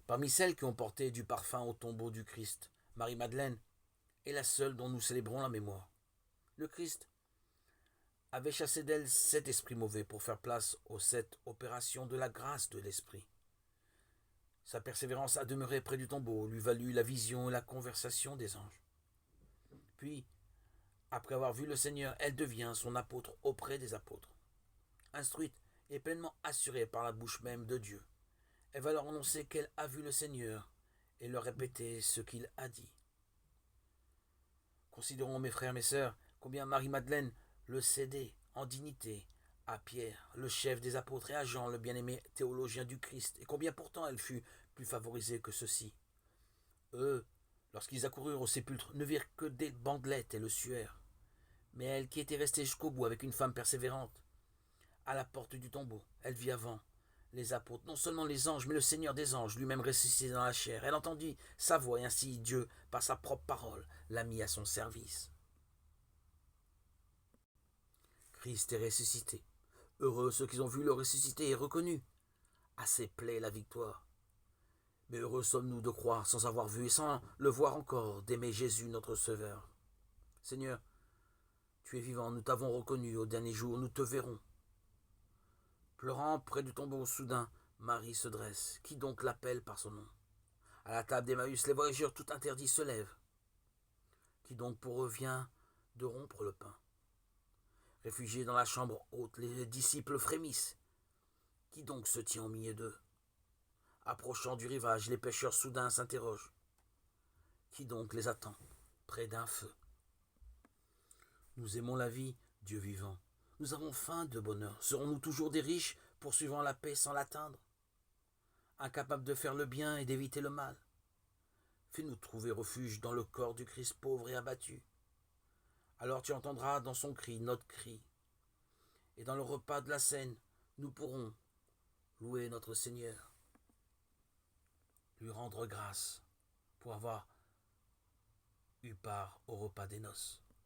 Parmi celles qui ont porté du parfum au tombeau du Christ, Marie-Madeleine est la seule dont nous célébrons la mémoire. Le Christ avait chassé d'elle 7 esprits mauvais pour faire place aux 7 opérations de la grâce de l'Esprit. Sa persévérance à demeurer près du tombeau lui valut la vision et la conversation des anges. Puis, après avoir vu le Seigneur, elle devient son apôtre auprès des apôtres. Instruite et pleinement assurée par la bouche même de Dieu, elle va leur annoncer qu'elle a vu le Seigneur et leur répéter ce qu'il a dit. Considérons, mes frères, mes sœurs, combien Marie-Madeleine le cédait en dignité à Pierre, le chef des apôtres, et à Jean, le bien-aimé théologien du Christ, et combien pourtant elle fut plus favorisée que ceux-ci. Eux, lorsqu'ils accoururent au sépulcre, ne virent que des bandelettes et le suaire. Mais elle, qui était restée jusqu'au bout avec une femme persévérante, à la porte du tombeau, elle vit avant les apôtres, non seulement les anges, mais le Seigneur des anges, lui-même ressuscité dans la chair. Elle entendit sa voix, et ainsi Dieu, par sa propre parole, l'a mis à son service. Christ est ressuscité. Heureux ceux qui ont vu le ressuscité et reconnu à ses plaies la victoire. Mais heureux sommes-nous de croire sans avoir vu et sans le voir encore, d'aimer Jésus notre Sauveur. Seigneur, tu es vivant, nous t'avons reconnu, au dernier jour nous te verrons. Pleurant près du tombeau soudain, Marie se dresse. Qui donc l'appelle par son nom? À la table d'Emmaüs, les voyageurs tout interdits se lèvent. Qui donc pour eux vient de rompre le pain? Réfugiés dans la chambre haute, les disciples frémissent. Qui donc se tient au milieu d'eux? Approchant du rivage, les pêcheurs soudain s'interrogent. Qui donc les attend près d'un feu? Nous aimons la vie, Dieu vivant. Nous avons faim de bonheur. Serons-nous toujours des riches, poursuivant la paix sans l'atteindre? Incapables de faire le bien et d'éviter le mal? Fais-nous trouver refuge dans le corps du Christ pauvre et abattu. Alors tu entendras dans son cri notre cri. Et dans le repas de la scène, nous pourrons louer notre Seigneur, lui rendre grâce pour avoir eu part au repas des noces.